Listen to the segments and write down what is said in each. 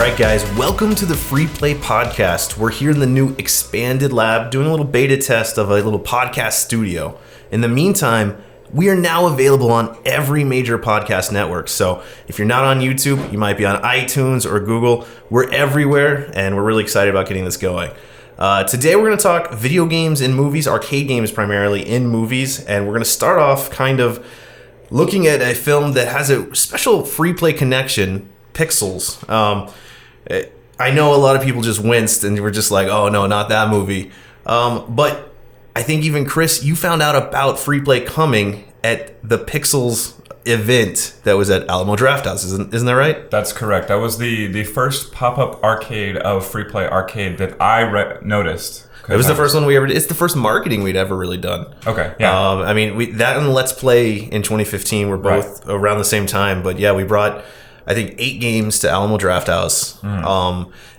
right, guys, welcome to the Free Play Podcast. We're here in the new expanded lab doing a little beta test of a little podcast studio. In the meantime, we are now available on every major podcast network. So if you're not on YouTube, you might be on iTunes or Google. We're everywhere, and we're really excited about getting this going. Today we're going to talk video games in movies, arcade games primarily in movies, and we're going to start off kind of looking at a film that has a special free play connection, Pixels. I know a lot of people just winced and were just like, oh no, not that movie. But I think even Chris, you found out about free play coming at the Pixels event that was at Alamo Drafthouse, isn't that right? That's correct. That was the first pop-up arcade of free play arcade that I noticed. It was the first one we ever did. It's the first marketing we'd ever really done. Okay, yeah. I mean, that and Let's Play in 2015 were both around the same time. But yeah, we brought, I think, 8 games to Alamo Drafthouse.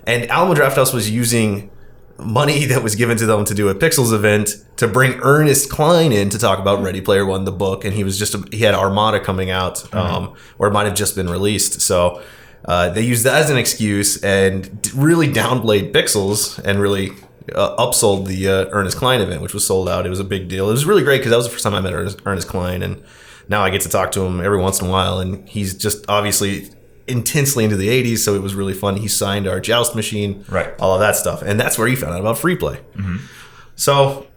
And Alamo Drafthouse was using money that was given to them to do a Pixels event to bring Ernest Cline in to talk about Ready Player One, the book. And he was he had Armada coming out, or it might have just been released. So they used that as an excuse and really downplayed Pixels and really upsold the Ernest Cline event, which was sold out. It was a big deal. It was really great because that was the first time I met Ernest Cline, and now I get to talk to him every once in a while, and he's just obviously intensely into the 80s, so it was really fun. He signed our Joust machine, all of that stuff, and that's where he found out about free play. So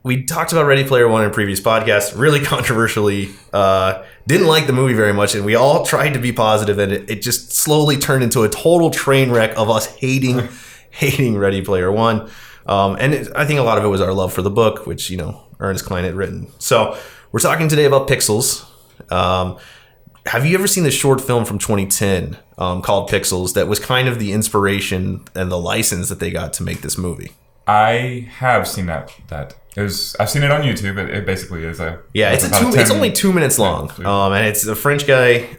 we talked about Ready Player One in previous podcasts, really controversially, didn't like the movie very much, and we all tried to be positive, and it just slowly turned into a total train wreck of us hating Ready Player One. I think a lot of it was our love for the book, which, Ernest Cline had written. So we're talking today about Pixels. Have you ever seen the short film from 2010 called Pixels that was kind of the inspiration and the license that they got to make this movie? I have seen that. I've seen it on YouTube. It basically is a... Yeah, it's only 2 minutes long. And it's a French guy...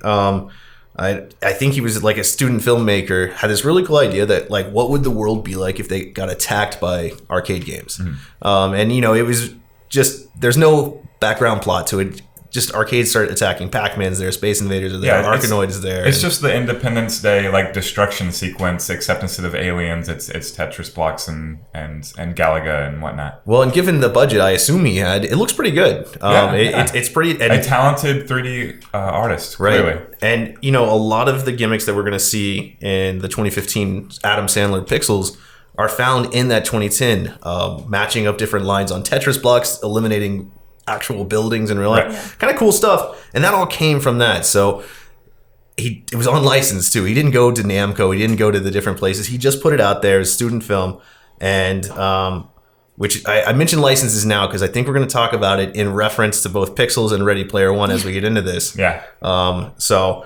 I think he was like a student filmmaker, had this really cool idea that like, what would the world be like if they got attacked by arcade games? And it was just, there's no background plot to it. Just arcades start attacking. Pac-Man's there, Space Invaders are there, Arkanoid is there. It's just the Independence Day like destruction sequence, except instead of aliens, it's Tetris blocks and Galaga and whatnot. Well, and given the budget I assume he had, it looks pretty good. It's pretty... a talented 3D artist, clearly. And, a lot of the gimmicks that we're going to see in the 2015 Adam Sandler Pixels are found in that 2010, matching up different lines on Tetris blocks, eliminating actual buildings in real life. Kind of cool stuff. And that all came from that. So it was on license too. He didn't go to Namco. He didn't go to the different places. He just put it out there as student film. And which I mentioned licenses now because I think we're going to talk about it in reference to both Pixels and Ready Player One as we get into this. So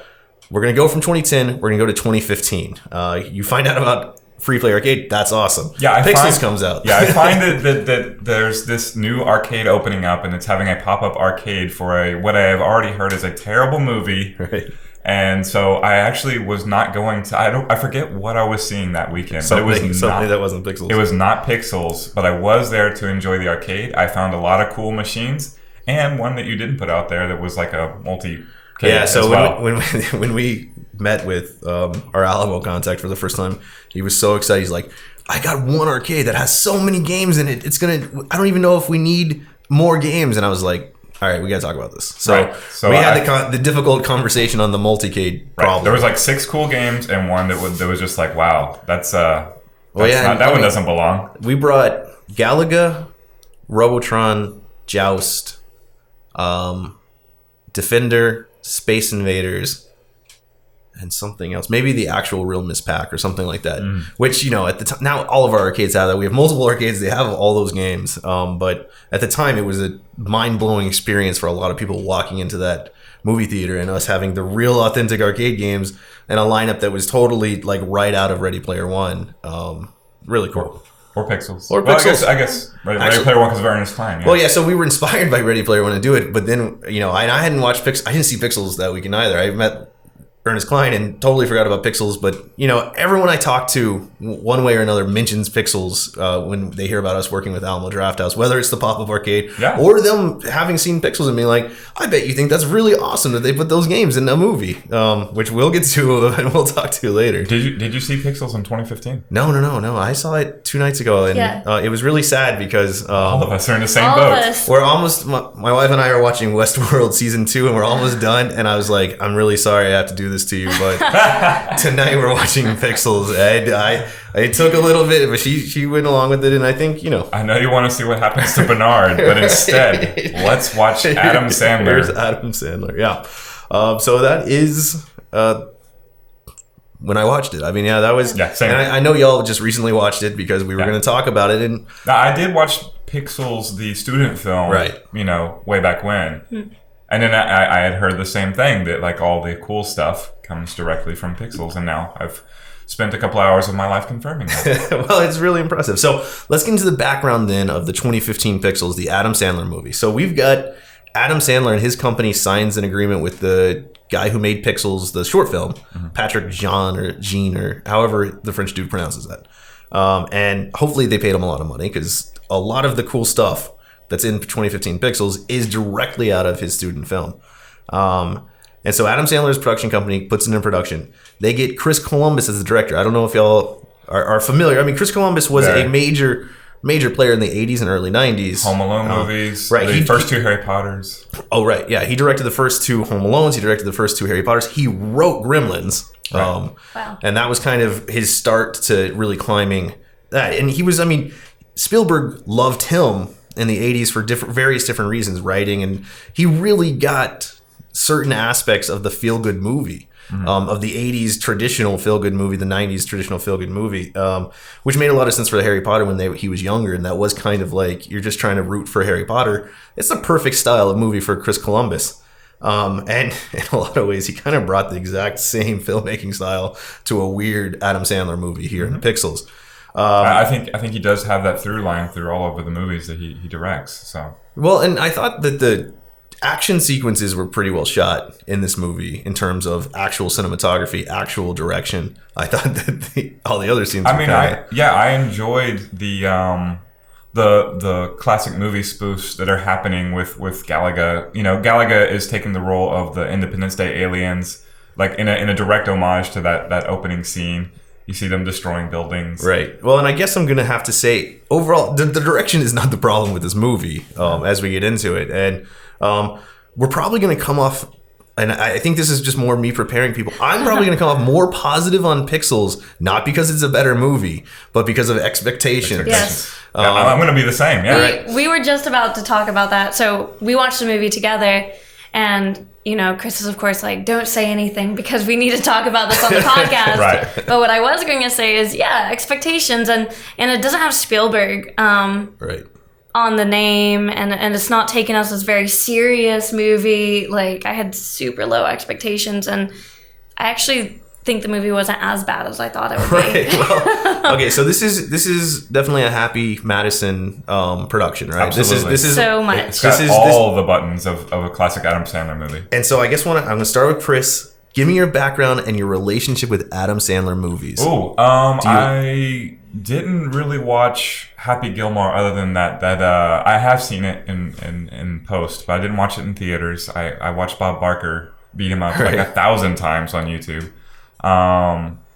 we're going to go from 2010. We're going to go to 2015. You find out about Free Play Arcade, that's awesome. Pixels comes out. I find that there's this new arcade opening up, and it's having a pop-up arcade for what I have already heard is a terrible movie. And so I actually was not going to. I forget what I was seeing that weekend. Something that wasn't Pixels. It was not Pixels, but I was there to enjoy the arcade. I found a lot of cool machines, and one that you didn't put out there that was like a multi. So when we met with our Alamo contact for the first time, he was so excited. He's like, I got one arcade that has so many games in it. I don't even know if we need more games. And I was like, all right, we got to talk about this. So we had the difficult conversation on the multicade problem. There was like 6 cool games and one that was just like, wow, that one doesn't belong. We brought Galaga, Robotron, Joust, Defender, Space Invaders, and something else. Maybe the actual Real Miss Pac or something like that. Which, at the time, now all of our arcades have that. We have multiple arcades. They have all those games. But at the time, it was a mind-blowing experience for a lot of people walking into that movie theater and us having the real authentic arcade games and a lineup that was totally like right out of Ready Player One. Really cool. Or Pixels. Well, I guess Ready Player One because of Ernest Cline. Well, so we were inspired by Ready Player One to do it, but then, and I hadn't watched Pixels. I didn't see Pixels that weekend either. I met Ernest Cline and totally forgot about Pixels. But, everyone I talk to one way or another mentions Pixels when they hear about us working with Alamo Drafthouse, whether it's the pop-up arcade or them having seen Pixels and being like, I bet you think that's really awesome that they put those games in a movie, which we'll get to and we'll talk to later. Did you see Pixels in 2015? No. I saw it 2 nights ago, and it was really sad because all of us are in the same boat. We're almost, my wife and I are watching Westworld season 2, and we're almost done, and I was like, I'm really sorry I have to do this to you, but tonight we're watching Pixels. I took a little bit, but she went along with it, and I think, I know you want to see what happens to Bernard, but instead, let's watch Adam Sandler. Here's Adam Sandler, yeah. So that is when I watched it. I mean, that was... Yeah, same. And I know y'all just recently watched it because we were going to talk about it. And now, I did watch Pixels, the student film, way back when. And then I had heard the same thing, that like all the cool stuff comes directly from Pixels, and now I've spent a couple hours of my life confirming that. Well, it's really impressive. So let's get into the background then of the 2015 Pixels, the Adam Sandler movie. So we've got Adam Sandler and his company signs an agreement with the guy who made Pixels, the short film, Patrick Jean or however the French dude pronounces that. And hopefully they paid him a lot of money, because a lot of the cool stuff that's in 2015 Pixels is directly out of his student film. And so Adam Sandler's production company puts it in production. They get Chris Columbus as the director. I don't know if y'all are familiar. I mean, Chris Columbus was a major player in the 80s and early 90s. Home Alone movies. Right. The first 2 Harry Potters. Oh, right. Yeah. He directed the first 2 Home Alones. He directed the first 2 Harry Potters. He wrote Gremlins. Right. Wow. And that was kind of his start to really climbing that. And he was, Spielberg loved him in the 80s for various different reasons, writing, and he really got certain aspects of the feel-good movie, of the 80s traditional feel-good movie, the 90s traditional feel-good movie, which made a lot of sense for the Harry Potter when he was younger, and that was kind of like, you're just trying to root for Harry Potter. It's the perfect style of movie for Chris Columbus. And in a lot of ways, he kind of brought the exact same filmmaking style to a weird Adam Sandler movie here in the Pixels. I think he does have that through line through all of the movies that he directs. So well, and I thought that the action sequences were pretty well shot in this movie in terms of actual cinematography, actual direction. I thought that all the other scenes. I enjoyed the classic movie spoofs that are happening with Galaga. Galaga is taking the role of the Independence Day aliens, like in a direct homage to that opening scene. You see them destroying buildings. Right. Well, and I guess I'm going to have to say, overall, the direction is not the problem with this movie as we get into it. And we're probably going to come off, and I think this is just more me preparing people, I'm probably going to come off more positive on Pixels, not because it's a better movie, but because of expectations. Yes. I'm going to be the same. Yeah. We were just about to talk about that. So we watched the movie together, and Chris is, of course, like, don't say anything because we need to talk about this on the podcast. Right. But what I was going to say is, expectations. And it doesn't have Spielberg on the name. And it's not taking us as very serious movie. Like, I had super low expectations. And I actually think the movie wasn't as bad as I thought it would be. Well, okay, so this is definitely a Happy Madison production, right? Absolutely. This is so much. It's got all the buttons of a classic Adam Sandler movie. And so I guess I'm going to start with Chris. Give me your background and your relationship with Adam Sandler movies. I didn't really watch Happy Gilmore other than that I have seen it in post, but I didn't watch it in theaters. I watched Bob Barker beat him up like 1,000 times on YouTube.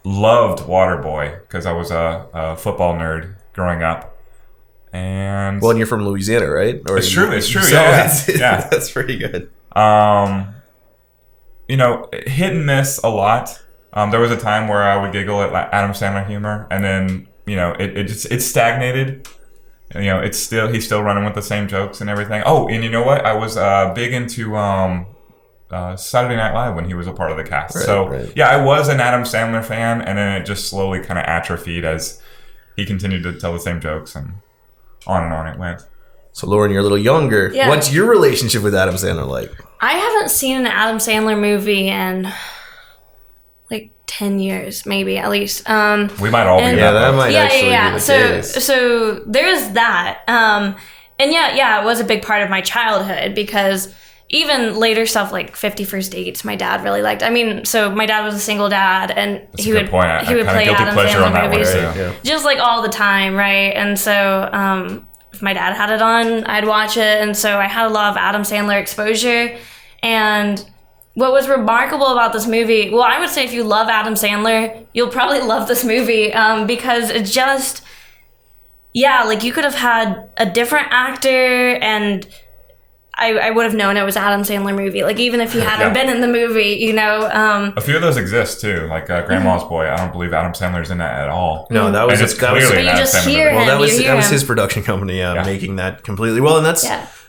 Loved Waterboy because I was a football nerd growing up. And you're from Louisiana, right? It's true. So yeah, that's pretty good. Hit and miss a lot. There was a time where I would giggle at Adam Sandler humor, and then it stagnated. He's still running with the same jokes and everything. Oh, and you know what? I was big into Saturday Night Live when he was a part of the cast. I was an Adam Sandler fan, and then it just slowly kind of atrophied as he continued to tell the same jokes, and on it went. So Lauren, you're a little younger. Yeah. What's your relationship with Adam Sandler like? I haven't seen an Adam Sandler movie in like 10 years, maybe at least. We might all be. That might actually be the case. So there's that. And it was a big part of my childhood because even later stuff like 50 First Dates, my dad really liked. I mean, so my dad was a single dad, and he would play Adam Sandler movies just like all the time, right? And so if my dad had it on, I'd watch it, and so I had a lot of Adam Sandler exposure. And what was remarkable about this movie, well, I would say if you love Adam Sandler, you'll probably love this movie because it just, like you could have had a different actor and I would have known it was Adam Sandler movie. Like even if he hadn't been in the movie, you know. A few of those exist too, like Grandma's Boy. I don't believe Adam Sandler's in that at all. No, that was just clearly an Adam Sandler movie. Well, that was his production company making that completely well, and that's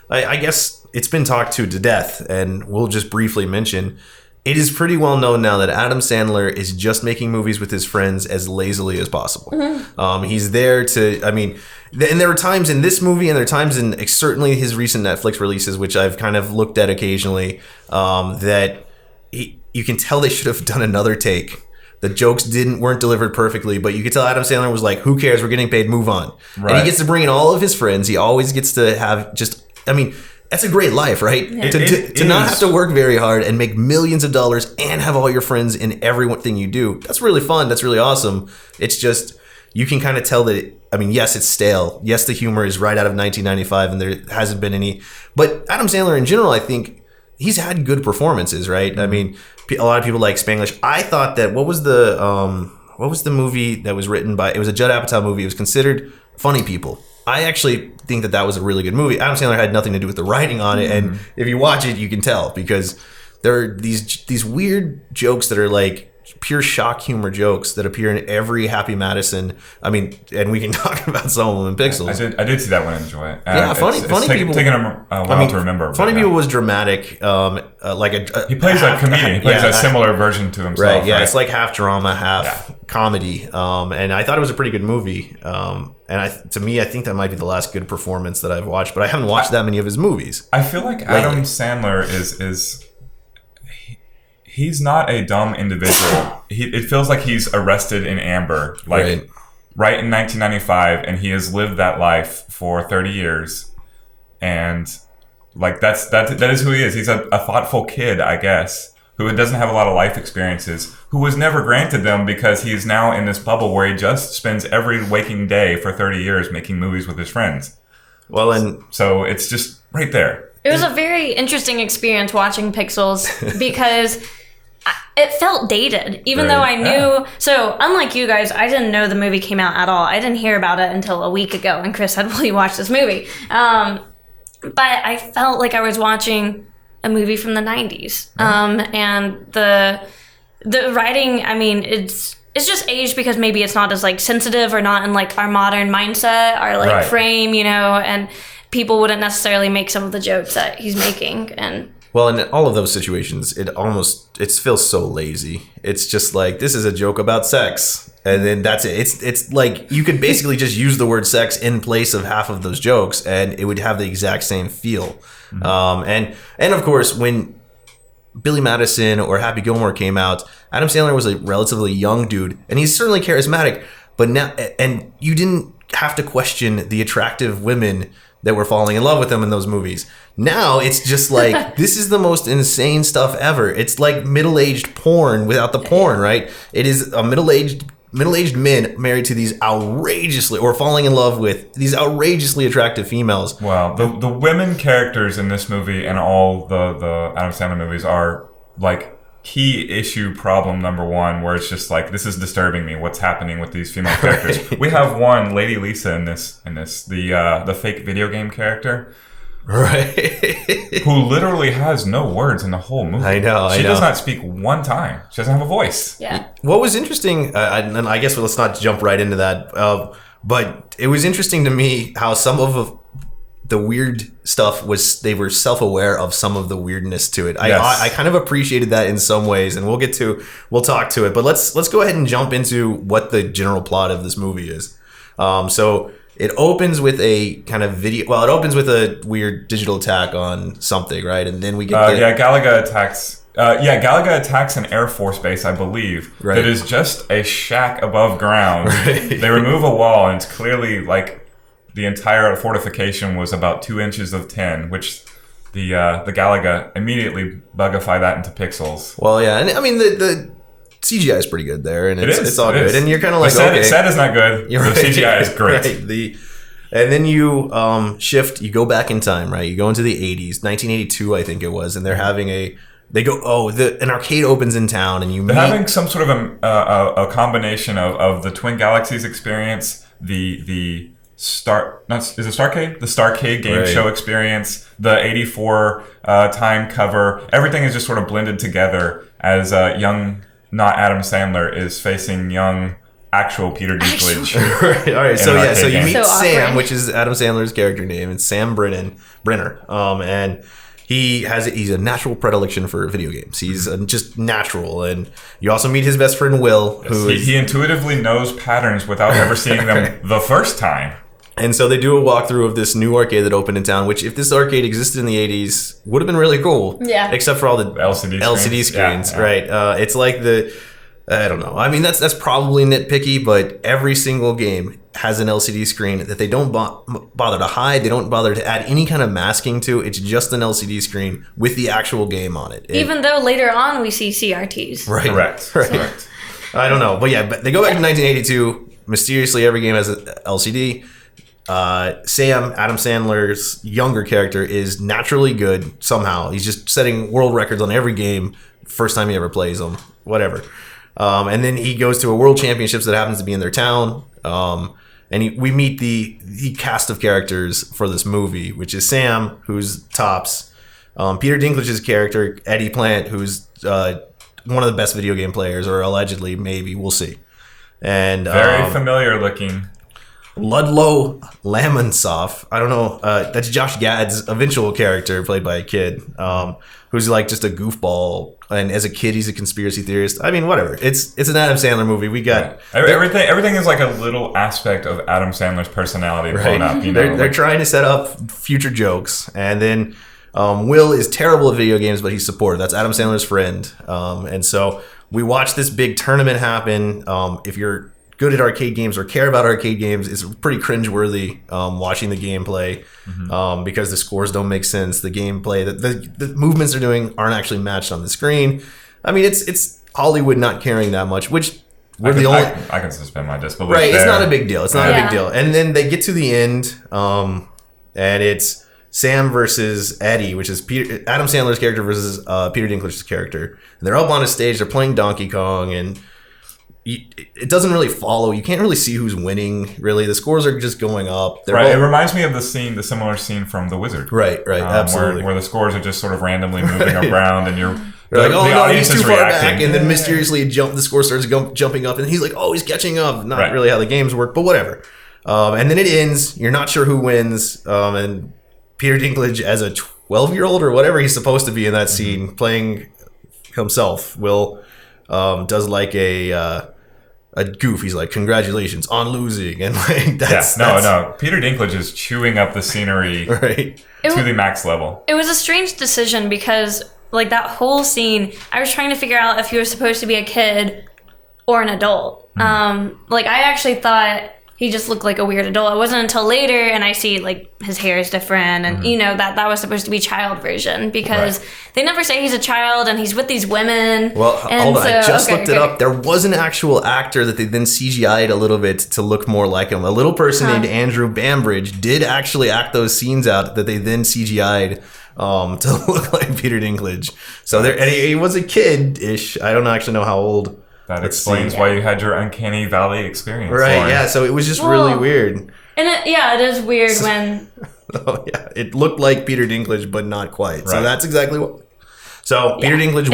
I guess it's been talked to death, and we'll just briefly mention. It is pretty well known now that Adam Sandler is just making movies with his friends as lazily as possible. He's there to, I mean, and there are times in this movie and there are times in certainly his recent Netflix releases, which I've kind of looked at occasionally, that you can tell they should have done another take. The jokes weren't delivered perfectly, but you could tell Adam Sandler was like, who cares? We're getting paid. Move on. Right. And he gets to bring in all of his friends. He always gets to have that's a great life, right? Yeah. To not have to work very hard and make millions of dollars and have all your friends in everything you do. That's really fun. That's really awesome. It's just, you can kind of tell that, yes, it's stale. Yes, the humor is right out of 1995 and there hasn't been any. But Adam Sandler in general, I think he's had good performances, right? Mm-hmm. I mean, a lot of people like Spanglish. I thought that, what was the movie that was written by, it was a Judd Apatow movie. It was considered Funny People. I actually think that was a really good movie. Adam Sandler had nothing to do with the writing on it, and if you watch it, you can tell because there are these weird jokes that are like pure shock humor jokes that appear in every Happy Madison. And we can talk about some of them in Pixels. I did see that one and enjoy it. Funny People. Taking a while to remember. Funny People was dramatic. He plays a comedian. He plays a similar version to himself. Right. Yeah. Right? It's like half drama, half comedy. And I thought it was a pretty good movie. To me, I think that might be the last good performance that I've watched. But I haven't watched that many of his movies. I feel like Adam Sandler is. He's not a dumb individual. It feels like he's arrested in amber, right in 1995, and he has lived that life for 30 years, and like that is who he is. He's a thoughtful kid, I guess, who doesn't have a lot of life experiences, who was never granted them because he is now in this bubble where he just spends every waking day for 30 years making movies with his friends. Well, and so it's just right there. It was a very interesting experience watching Pixels because it felt dated, even though I knew. So unlike you guys, I didn't know the movie came out at all. I didn't hear about it until a week ago, and Chris said, well, you watched this movie. But I felt like I was watching a movie from the 90s. And the writing, it's just aged because maybe it's not as like sensitive or not in like our modern mindset, our like frame, and people wouldn't necessarily make some of the jokes that he's making. And well, in all of those situations, it feels so lazy. It's just like, this is a joke about sex, and then that's it. It's like you could basically just use the word sex in place of half of those jokes, and it would have the exact same feel. Mm-hmm. And of course, when Billy Madison or Happy Gilmore came out, Adam Sandler was a relatively young dude, and he's certainly charismatic. But now, and you didn't have to question the attractive women that were falling in love with him in those movies. Now it's just like, this is the most insane stuff ever. It's like middle-aged porn without the porn, right? It is a middle-aged men married to these outrageously, or falling in love with these outrageously attractive females. Well, the women characters in this movie and all the Adam Sandler movies are like key issue problem number one, where it's just like, this is disturbing me. What's happening with these female characters? We have one, Lady Lisa, in this the fake video game character, right? Who literally has no words in the whole movie. I know. She does not speak one time. She doesn't have a voice. Yeah. What was interesting, and I guess let's not jump right into that. But it was interesting to me how some of the weird stuff they were self-aware of some of the weirdness to it. Yes. I kind of appreciated that in some ways, and we'll talk to it. But let's go ahead and jump into what the general plot of this movie is. So it opens with a kind of video. Well, it opens with a weird digital attack on something, right? And then we get Galaga attacks. Galaga attacks an Air Force base, I believe. Right. That is just a shack above ground. Right. They remove a wall, and it's clearly like the entire fortification was about 2 inches of tin, which the Galaga immediately bugify that into pixels. Well, yeah, and I mean the CGI is pretty good there, and it's all good. And you're kind of like, okay, set is not good. The CGI is great. Right. And then you you go back in time, right? You go into the 80s, 1982, I think it was, and they're having an arcade opens in town, and they're having some sort of a combination of the Twin Galaxies experience, the Starcade game show experience, the 84 time cover. Everything is just sort of blended together as young, not Adam Sandler, is facing young, actual Peter Dinklage. Right. All right. So you meet Sam, awkward. which is Adam Sandler's character name, and Sam Brenner. And he's a natural predilection for video games. He's just natural. And you also meet his best friend Will, who he intuitively knows patterns without ever seeing them the first time. And so they do a walkthrough of this new arcade that opened in town, which if this arcade existed in the 80s, would have been really cool. Yeah. Except for all the LCD screens. Yeah. Right. It's like I don't know. I mean, that's probably nitpicky, but every single game has an LCD screen that they don't bother to hide. They don't bother to add any kind of masking to. It's just an LCD screen with the actual game on it. Even though later on we see CRTs. Right. Correct. I don't know. But yeah, they go back to 1982. Mysteriously, every game has an LCD. Sam, Adam Sandler's younger character, is naturally good somehow. He's just setting world records on every game first time he ever plays them. Whatever. And then he goes to a world championships that happens to be in their town. And we meet the cast of characters for this movie, which is Sam, who's tops. Peter Dinklage's character, Eddie Plant, who's one of the best video game players, or allegedly, maybe. We'll see. And very familiar looking. Ludlow Lamonsoff. I don't know. That's Josh Gad's eventual character, played by a kid, who's like just a goofball. And as a kid, he's a conspiracy theorist. I mean, whatever. It's an Adam Sandler movie. We got everything is like a little aspect of Adam Sandler's personality blown up. You know, they're trying to set up future jokes, and then Will is terrible at video games, but he's supportive. That's Adam Sandler's friend, and so we watch this big tournament happen. If you're good at arcade games or care about arcade games, it's pretty cringeworthy watching the gameplay because the scores don't make sense. The gameplay, the movements they're doing aren't actually matched on the screen. I mean, it's Hollywood not caring that much, which we're the only... I can suspend my disbelief. Right, there. it's not a big deal. It's not a big deal. And then they get to the end, and it's Sam versus Eddie, which is Adam Sandler's character versus Peter Dinklage's character. And they're up on a stage, they're playing Donkey Kong, and it doesn't really follow. You can't really see who's winning, really. The scores are just going up. It reminds me of the similar scene from The Wizard. Right, absolutely. Where the scores are just sort of randomly moving around, and you're like, oh no, he's too far reacting. back, and then mysteriously the score starts jumping up, and he's like, oh, he's catching up. Not really how the games work, but whatever. And then it ends. You're not sure who wins, and Peter Dinklage, as a 12-year-old or whatever he's supposed to be in that scene, playing himself, does like a goof. He's like, congratulations on losing, and like that's no. Peter Dinklage is chewing up the scenery to the max level. It was a strange decision because like that whole scene, I was trying to figure out if he was supposed to be a kid or an adult. Like I actually thought he just looked like a weird adult. It wasn't until later, and I see like his hair is different, and you know that was supposed to be child version because they never say he's a child, and he's with these women. Well, hold on, I just looked it up. There was an actual actor that they then CGI'd a little bit to look more like him. A little person named Andrew Bambridge did actually act those scenes out that they then CGI'd to look like Peter Dinklage. So and he was a kid-ish. I don't actually know how old. That explains why you had your Uncanny Valley experience. Right, Lauren. yeah, so it was just really weird. And it is weird when... Oh, yeah, it looked like Peter Dinklage, but not quite. Right. So that's exactly what... So Peter Dinklage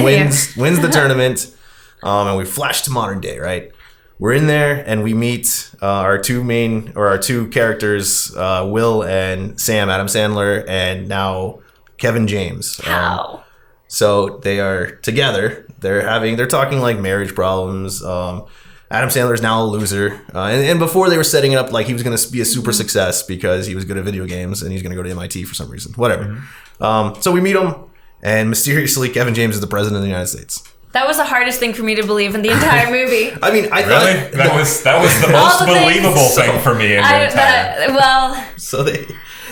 wins the tournament, and we flash to modern day, right? We're in there, and we meet our two characters, Will and Sam, Adam Sandler, and now Kevin James. How? So they are together. They're talking like marriage problems. Adam Sandler's now a loser. And before they were setting it up like he was going to be a super success because he was good at video games and he's going to go to MIT for some reason. Whatever. So we meet him, and mysteriously Kevin James is the president of the United States. That was the hardest thing for me to believe in the entire movie. I mean, I thought... That was the most believable thing for me in the entire... So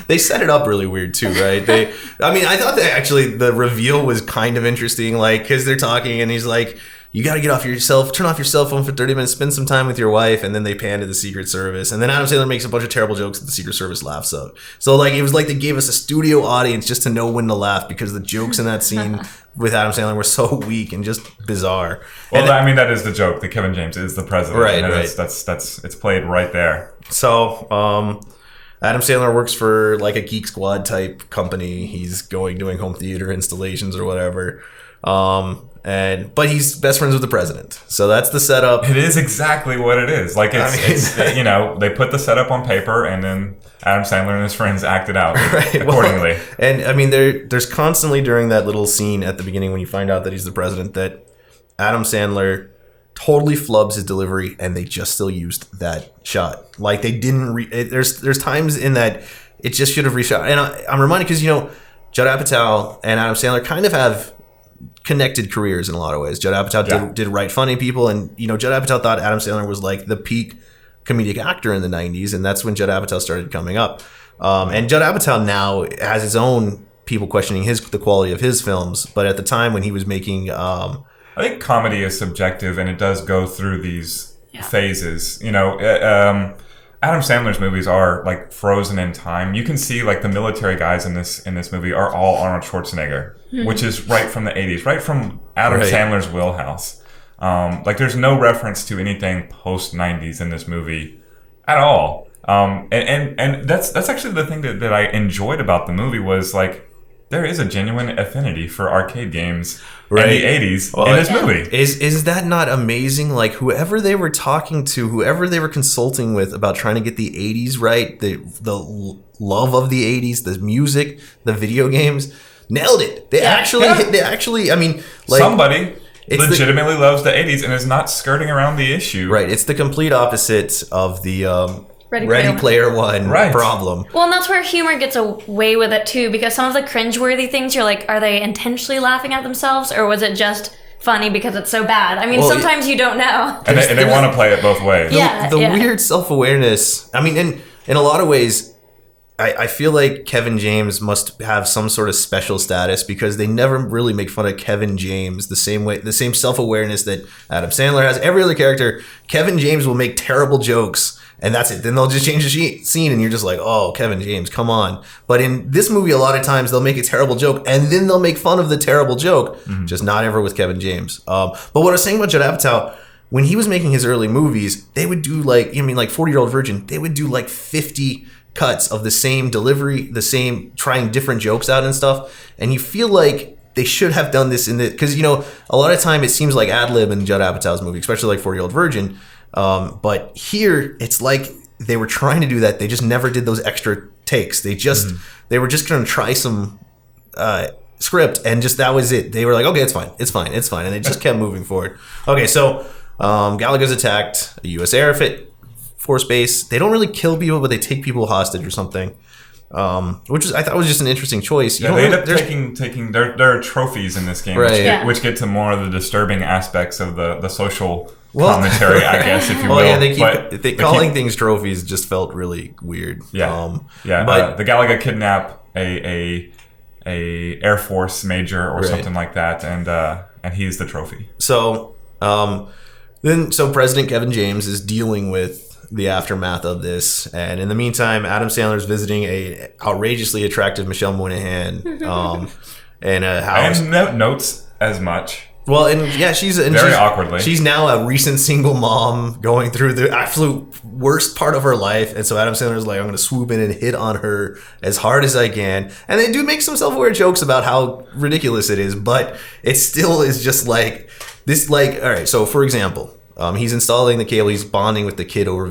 they set it up really weird too, right? I thought that actually the reveal was kind of interesting, like, because they're talking and he's like, you got to turn off your cell phone for 30 minutes, spend some time with your wife, and then they pan to the Secret Service. And then Adam Sandler makes a bunch of terrible jokes that the Secret Service laughs at. So, like, it was like they gave us a studio audience just to know when to laugh because the jokes in that scene with Adam Sandler were so weak and just bizarre. Well, that is the joke, that Kevin James is the president. Right, and right. That's it's played right there. So, Adam Sandler works for, like, a Geek Squad type company. He's doing home theater installations or whatever. But he's best friends with the president. So that's the setup. It is exactly what it is. Like, it's they put the setup on paper and then Adam Sandler and his friends acted out accordingly. Well, and I mean, there's constantly during that little scene at the beginning when you find out that he's the president that Adam Sandler totally flubs his delivery and they just still used that shot. Like, they didn't there's times in that it just should have reshot. And I'm reminded because, Judd Apatow and Adam Sandler kind of have connected careers in a lot of ways. Judd Apatow did Right Funny People, and Judd Apatow thought Adam Sandler was like the peak comedic actor in the 90s, and that's when Judd Apatow started coming up. And Judd Apatow now has his own people questioning the quality of his films, but at the time when he was making I think comedy is subjective and it does go through these phases. Adam Sandler's movies are like frozen in time. You can see like the military guys in this movie are all Arnold Schwarzenegger, which is right from the 80s, right from Adam Sandler's wheelhouse. Like, there's no reference to anything post 90s in this movie at all. And that's actually the thing that I enjoyed about the movie was like, there is a genuine affinity for arcade games in the 80s in this movie. Is that not amazing? Like, whoever they were talking to, whoever they were consulting with about trying to get the 80s right, the love of the 80s, the music, the video games, nailed it. They actually, I mean, like, somebody legitimately loves the 80s and is not skirting around the issue. Right. It's the complete opposite of the Ready Player One problem. Well, and that's where humor gets away with it too, because some of the cringeworthy things, you're like, are they intentionally laughing at themselves, or was it just funny because it's so bad? I mean, sometimes you don't know. And they want to play it both ways. The weird self-awareness. I mean, in a lot of ways, I feel like Kevin James must have some sort of special status because they never really make fun of Kevin James the same self-awareness that Adam Sandler has. Every other character, Kevin James will make terrible jokes. And that's it. Then they'll just change the scene and you're just like, oh, Kevin James, come on. But in this movie, a lot of times they'll make a terrible joke and then they'll make fun of the terrible joke. Just not ever with Kevin James. But what I was saying about Judd Apatow, when he was making his early movies, they would do like 40-Year-Old Virgin, they would do like 50 cuts of the same delivery, the same trying different jokes out and stuff. And you feel like they should have done this because, a lot of time it seems like ad-lib in Judd Apatow's movie, especially like 40-Year-Old Virgin. But here it's like they were trying to do that. They just never did those extra takes. They were just going to try some script and just that was it. They were like, okay, it's fine. And they just kept moving forward. Okay, so Gallagher's attacked a U.S. Air Force base. They don't really kill people, but they take people hostage or something. Which I thought was just an interesting choice. They end up taking there are trophies in this game, which get to more of the disturbing aspects of the social commentary, I guess, if you will. Calling things trophies just felt really weird. But the Gallagher kidnap a Air Force major or something like that, and he's the trophy. So President Kevin James is dealing with the aftermath of this, and in the meantime, Adam Sandler's visiting a outrageously attractive Michelle Monaghan in a house. And no notes as much. Well, she's very awkwardly. She's now a recent single mom going through the absolute worst part of her life, and so Adam Sandler's like, I'm going to swoop in and hit on her as hard as I can. And they do make some self-aware jokes about how ridiculous it is, but it still is just like this. Like, all right, so for example. He's installing the cable. He's bonding with her kid over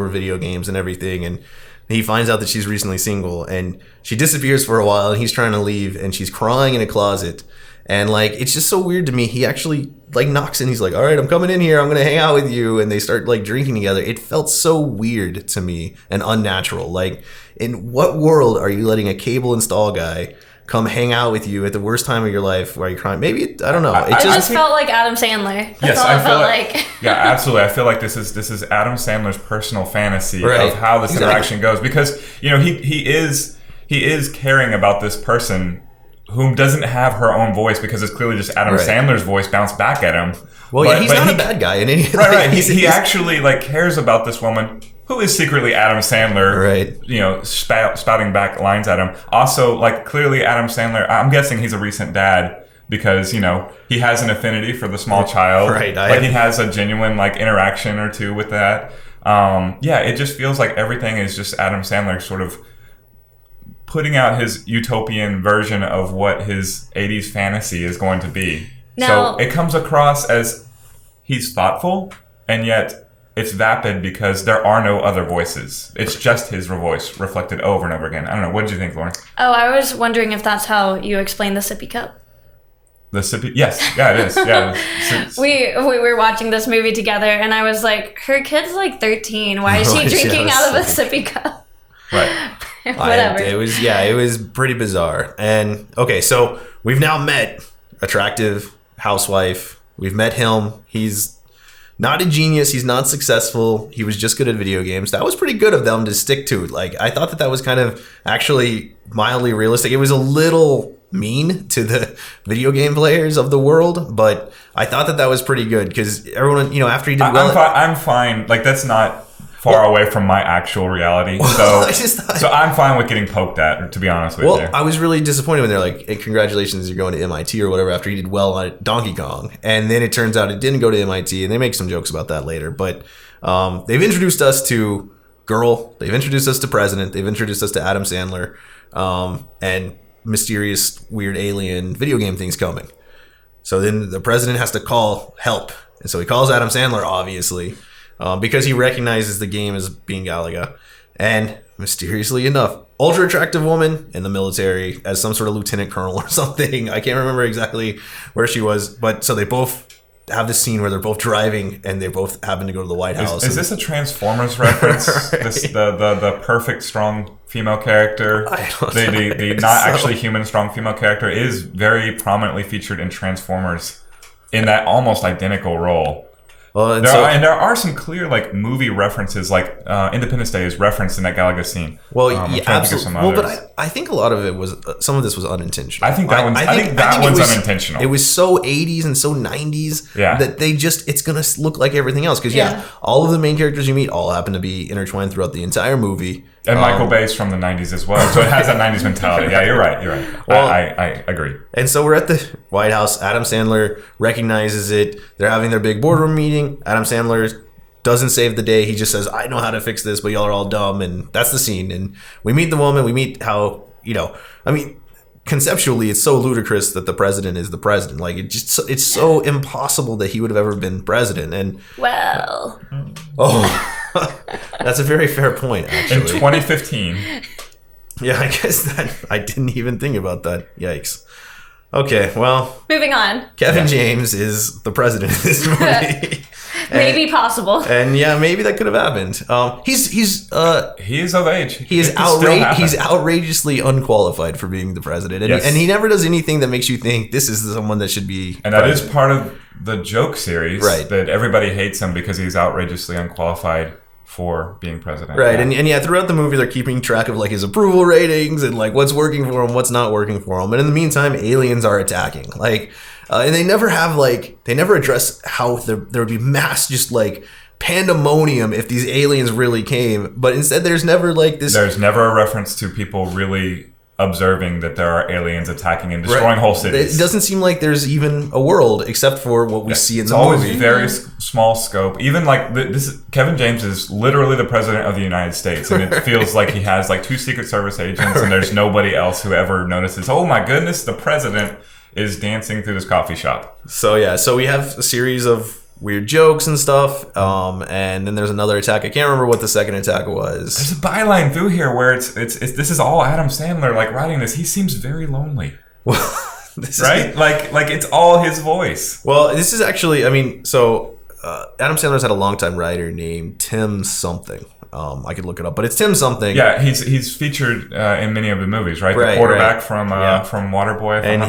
video games and everything. And he finds out that she's recently single and she disappears for a while and he's trying to leave and she's crying in a closet. And like, it's just so weird to me. He actually like knocks in. He's like, all right, I'm coming in here. I'm going to hang out with you. And they start like drinking together. It felt so weird to me and unnatural. Like, in what world are you letting a cable install guy come hang out with you at the worst time of your life while you're crying. Maybe, I don't know. It just felt like Adam Sandler. That's all it felt like. Yeah, absolutely. I feel like this is Adam Sandler's personal fantasy of how this interaction goes, because he is caring about this person whom doesn't have her own voice, because it's clearly just Adam Sandler's voice bounced back at him. Well, he's not a bad guy in any right. He actually cares about this woman who is secretly Adam Sandler, spouting back lines at him. Also, clearly Adam Sandler, I'm guessing he's a recent dad, because he has an affinity for the small child. Right. He has a genuine interaction or two with that. It just feels like everything is just Adam Sandler sort of putting out his utopian version of what his 80s fantasy is going to be. So it comes across as he's thoughtful, and yet it's vapid because there are no other voices. It's just his voice reflected over and over again. I don't know. What did you think, Lauren? Oh, I was wondering if that's how you explain the sippy cup. The sippy? Yes. Yeah, it is. Yeah. We were watching this movie together, and I was like, her kid's 13. Why is she drinking out of a sippy cup? Right. Whatever. It was pretty bizarre. And okay, so we've now met attractive housewife. We've met him. He's not a genius. He's not successful. He was just good at video games. That was pretty good of them to stick to. I thought that was kind of actually mildly realistic. It was a little mean to the video game players of the world, but I thought that was pretty good, because everyone, after he did I'm fine. That's not far away from my actual reality. So I'm fine with getting poked at, to be honest with you. Well, I was really disappointed when they're like, hey, congratulations, you're going to MIT or whatever, after he did well on Donkey Kong. And then it turns out it didn't go to MIT, and they make some jokes about that later. But they've introduced us to Girl. They've introduced us to President. They've introduced us to Adam Sandler. And mysterious, weird alien video game things coming. So then the president has to call help. And so he calls Adam Sandler, obviously, because he recognizes the game as being Galaga. And mysteriously enough, ultra attractive woman in the military as some sort of lieutenant colonel or something. I can't remember exactly where she was, but so they both have this scene where they're both driving and they both happen to go to the White House. Is this a Transformers reference? Right. The perfect strong female character, the not actually human strong female character, is very prominently featured in Transformers in that almost identical role. Well, there are some clear movie references, Independence Day is referenced in that Galaga scene. Well, absolutely. Well, but I think a lot of it was some of this was unintentional. I think that one's unintentional. It was so 80s and so 90s that it's gonna look like everything else, because all of the main characters you meet all happen to be intertwined throughout the entire movie. And Michael Bay's from the 90s as well, so it has that 90s mentality. Yeah, you're right. Well, I agree. And so we're at the White House. Adam Sandler recognizes it. They're having their big boardroom meeting. Adam Sandler doesn't save the day. He just says, I know how to fix this, but y'all are all dumb. And that's the scene. And we meet the woman. We meet how, conceptually, it's so ludicrous that the president is the president. It's so impossible that he would have ever been president. And that's a very fair point, actually. In 2015. Yeah, I guess that I didn't even think about that. Yikes. Okay, well, moving on. Kevin James is the president of this movie. Maybe possible. And maybe that could have happened. He is of age. He's outrageously unqualified for being the president, and he never does anything that makes you think this is someone that should be. And that is part of the joke series, right? That everybody hates him because he's outrageously unqualified for being president. Right. And throughout the movie they're keeping track of his approval ratings and what's working for him, what's not working for him. And in the meantime, aliens are attacking. And they never have they never address how there would be mass pandemonium if these aliens really came. But instead there's never this. There's never a reference to people really observing that there are aliens attacking and destroying whole cities. It doesn't seem like there's even a world except for what we see in the movie. It's always very small scope. Even Kevin James is literally the president of the United States, and it feels like he has 2 Secret Service agents, and there's nobody else who ever notices, oh my goodness, the president is dancing through this coffee shop. So we have a series of weird jokes and stuff, and then there's another attack. I can't remember what the second attack was. There's a byline through here where it's this is all Adam Sandler writing this. He seems very lonely. Well, right? It's all his voice. Well, this is actually, so Adam Sandler's had a longtime writer named Tim something. I could look it up, but it's Tim something. Yeah, he's featured in many of the movies, right? The quarterback from Waterboy. And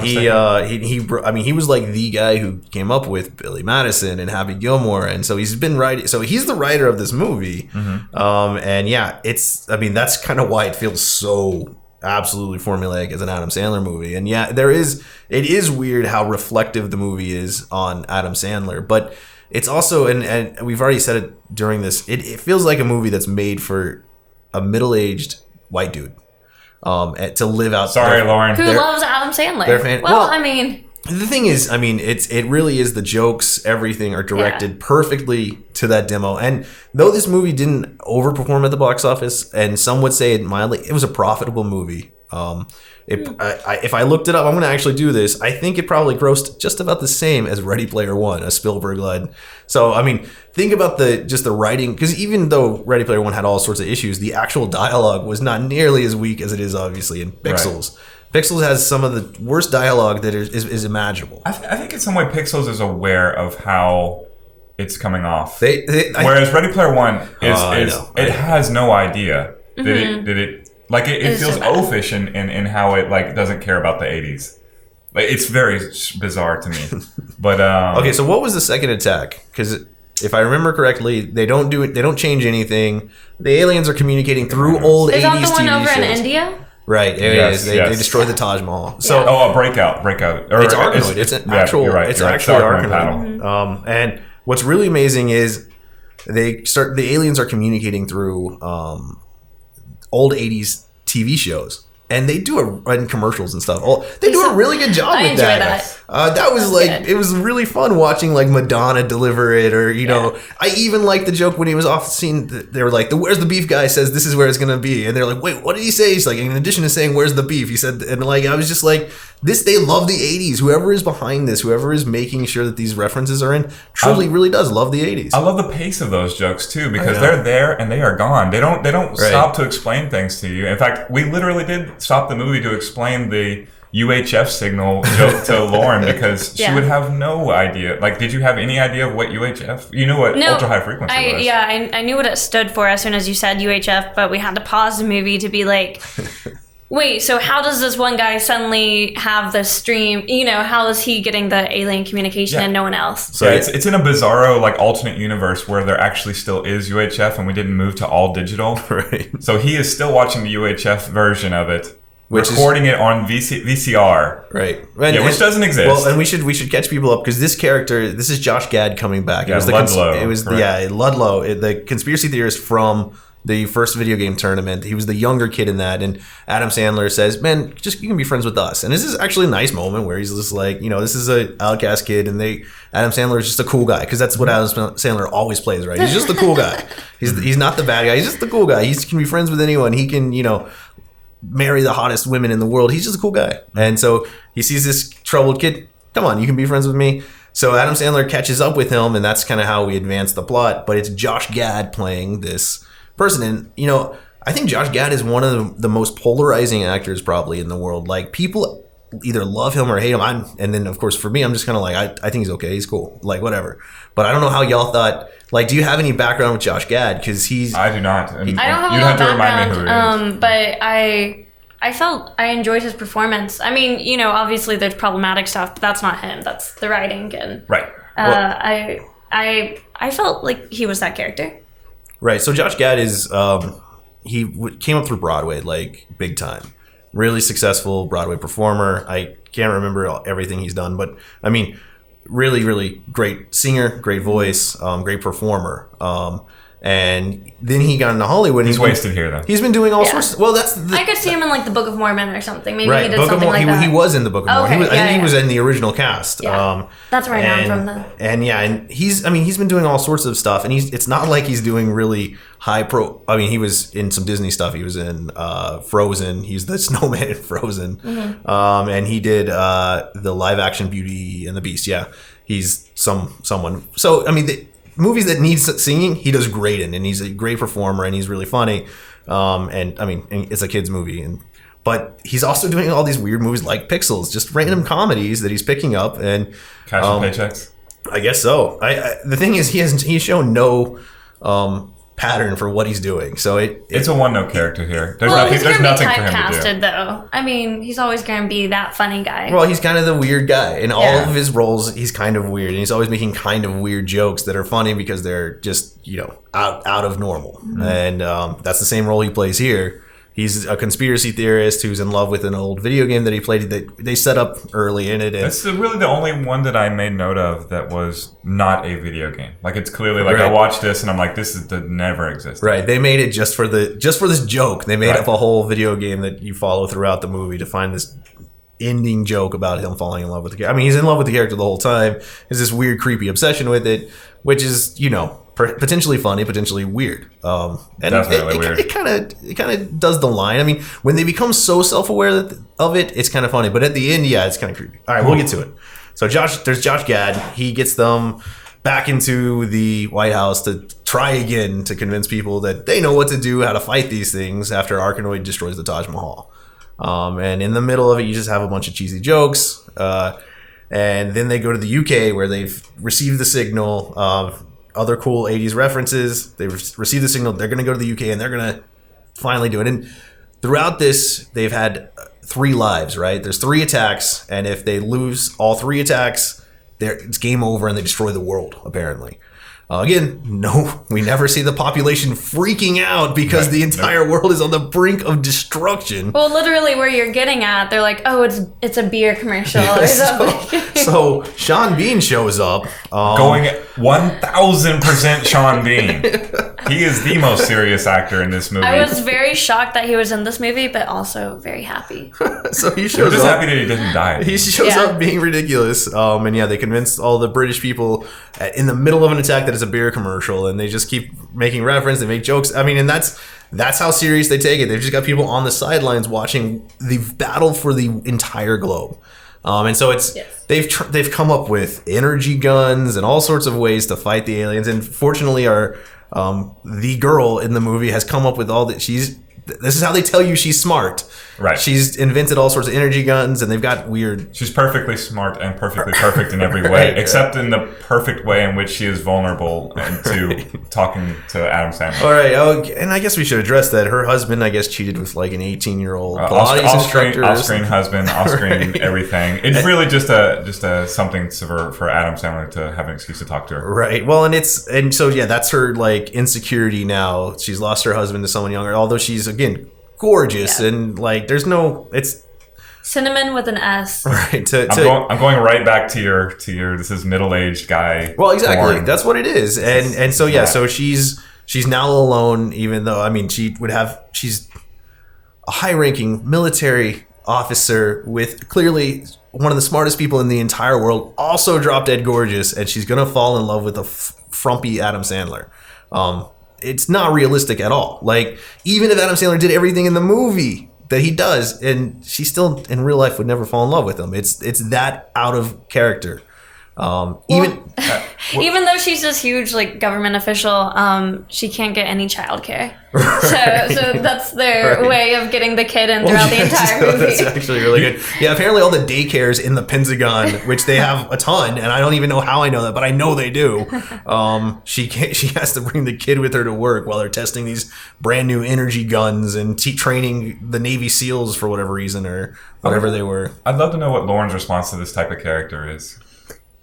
he was like the guy who came up with Billy Madison and Happy Gilmore, and so he's been writing. So he's the writer of this movie, and yeah, that's kind of why it feels so absolutely formulaic as an Adam Sandler movie. And yeah, it is weird how reflective the movie is on Adam Sandler, but it's also, and we've already said it during this, it feels like a movie that's made for a middle-aged white dude to live out. Sorry, Lauren. Who loves Adam Sandler? The thing is, it really is, the jokes, everything are directed perfectly to that demo. And though this movie didn't overperform at the box office, and some would say it mildly, it was a profitable movie. If I looked it up, I'm going to actually do this. I think it probably grossed just about the same as Ready Player One, a Spielberg led. So, think about the writing, because even though Ready Player One had all sorts of issues, the actual dialogue was not nearly as weak as it is obviously in Pixels. Right. Pixels has some of the worst dialogue that is imaginable. I think in some way Pixels is aware of how it's coming off. Whereas Ready Player One it has no idea that it feels oafish in how it doesn't care about the 80s. It's very bizarre to me. But okay, so what was the second attack? Because if I remember correctly, they don't do it. They don't change anything. The aliens are communicating through old 80s TV shows. Is that the one over in India? Right, it is. They destroyed the Taj Mahal. So, a breakout. It's Arkanoid. It's an actual. You're right, it's actually Arkanoid. And what's really amazing is the aliens are communicating through old 80s TV shows. And they do in commercials and stuff. They do a really good job with that. That was it was really fun watching Madonna deliver it, or I even liked the joke when he was off the scene. They were like, "Where's the beef?" guy says, "This is where it's gonna be," and they're like, "Wait, what did he say?" He's like, "In addition to saying where's the beef," he said, and I was just like, "This, they love the '80s. Whoever is behind this, whoever is making sure that these references are in, truly really does love the '80s." I love the pace of those jokes too, because they're there and they are gone. They don't stop to explain things to you. In fact, we literally did stop the movie to explain the UHF signal joke to Lauren, because she would have no idea. Did you have any idea of what UHF? You know what ultra high frequency was? Yeah, I knew what it stood for as soon as you said UHF, but we had to pause the movie to be like, wait, so how does this one guy suddenly have the stream? How is he getting the alien communication and no one else? So it's in a bizarro alternate universe where there actually still is UHF and we didn't move to all digital. Right. So he is still watching the UHF version of it. Recording it on VCR, right? Which doesn't exist. Well, and we should catch people up, because this is Josh Gad coming back. Ludlow. Ludlow, the conspiracy theorist from the first video game tournament. He was the younger kid in that, and Adam Sandler says, "Man, you can be friends with us." And this is actually a nice moment where he's just like, this is a outcast kid, and Adam Sandler is just a cool guy, because that's what Adam Sandler always plays, right? He's just the cool guy. He's not the bad guy. He's just the cool guy. He can be friends with anyone. He can marry the hottest women in the world. He's just a cool guy. And so he sees this troubled kid. Come on, you can be friends with me. So Adam Sandler catches up with him, and that's kind of how we advance the plot. But it's Josh Gad playing this person. And, I think Josh Gad is one of the most polarizing actors probably in the world. People either love him or hate him. And then, of course, for me, I'm just kind of I think he's okay. He's cool. Whatever. But I don't know how y'all thought. Do you have any background with Josh Gad? Because I do not. I don't have a lot of background. But I felt I enjoyed his performance. Obviously there's problematic stuff, but that's not him. That's the writing. And right. I felt like he was that character. Right. So Josh Gad is he came up through Broadway big time. Really successful Broadway performer. I can't remember everything he's done, but really, really great singer, great voice, great performer. And then he got into Hollywood. He's wasted here, though. He's been doing all sorts. Well, I could see him in the Book of Mormon or something. Maybe he did something like that. He was in the Book of Mormon. I think he was in the original cast. Yeah. That's where I know him from. And he's been doing all sorts of stuff. And it's not like he's doing really high pro. He was in some Disney stuff. He was in Frozen. He's the snowman in Frozen. Mm-hmm. And he did the live action Beauty and the Beast. Yeah, he's someone. So movies that need singing, he does great in, and he's a great performer, and he's really funny. And it's a kid's movie, but he's also doing all these weird movies like Pixels, just random comedies that he's picking up and Cash and Paychecks. I guess so. The thing is, he's shown no pattern for what he's doing. So it's a one-note character here. There's he's nothing for him to do. Typecasted, though. I mean, he's always going to be that funny guy. Well, he's kind of the weird guy. In all of his roles, he's kind of weird. And he's always making kind of weird jokes that are funny because they're just, out of normal. Mm-hmm. And that's the same role he plays here. He's a conspiracy theorist who's in love with an old video game that he played that they set up early in it. That's really the only one that I made note of that was not a video game. Like, it's clearly like, I watched this and I'm like, this never existed. Right. They made it just for this joke. They made up a whole video game that you follow throughout the movie to find this ending joke about him falling in love with the character. I mean, he's in love with the character the whole time. There's this weird, creepy obsession with it, which is, potentially funny, potentially weird. And definitely weird. It kind of does the line. I mean, when they become so self-aware of it, it's kind of funny. But at the end, it's kind of creepy. All right, we'll get to it. So there's Josh Gad. He gets them back into the White House to try again to convince people that they know what to do, how to fight these things after Arkanoid destroys the Taj Mahal. And in the middle of it, you just have a bunch of cheesy jokes. And then they go to the UK where they've received the signal of other cool 80s references. They've received the signal. They're going to go to the UK and they're going to finally do it. And throughout this, they've had 3 lives, right? There's 3 attacks. And if they lose all 3 attacks, it's game over and they destroy the world, apparently. Again, no, we never see the population freaking out because the entire world is on the brink of destruction. Well, literally where you're getting at, they're like, oh, it's a beer commercial or something. So Sean Bean shows up. Going 1,000% Sean Bean. He is the most serious actor in this movie. I was very shocked that he was in this movie, but also very happy. So he shows up. Just happy that he didn't die. He shows up being ridiculous. And they convinced all the British people in the middle of an attack that it's a beer commercial, and they just keep making reference. They make jokes. I mean, and that's how serious they take it. They've just got people on the sidelines watching the battle for the entire globe. And so they've come up with energy guns and all sorts of ways to fight the aliens. And fortunately, the girl in the movie has come up with all that. This is how they tell you she's smart. Right. She's invented all sorts of energy guns, and they've got weird... She's perfectly smart and perfectly perfect in every way, except in the perfect way in which she is vulnerable to talking to Adam Sandler. All right, and I guess we should address that. Her husband, I guess, cheated with like an 18-year-old Pilates instructor. Off-screen husband, off-screen everything. It's really just a something for Adam Sandler to have an excuse to talk to her. Right. Well, that's her like insecurity now. She's lost her husband to someone younger, although she's again gorgeous and like there's no cinnamon with an S. Right. I'm going right back to your this is middle-aged guy. Well, exactly. Porn. That's what it is. And so so she's now alone, even though she's a high-ranking military officer with clearly one of the smartest people in the entire world, also drop dead gorgeous, and she's gonna fall in love with a frumpy Adam Sandler. It's not realistic at all. Like, even if Adam Sandler did everything in the movie that he does, and she still in real life would never fall in love with him. It's that out of character. Even though she's this huge like government official, she can't get any childcare. Right. So that's their way of getting the kid in throughout the entire movie. That's actually really good. Yeah, apparently all the daycares in the Pentagon, which they have a ton, and I don't even know how I know that, but I know they do. She has to bring the kid with her to work while they're testing these brand new energy guns and training the Navy SEALs for whatever reason or whatever they were. I'd love to know what Lauren's response to this type of character is.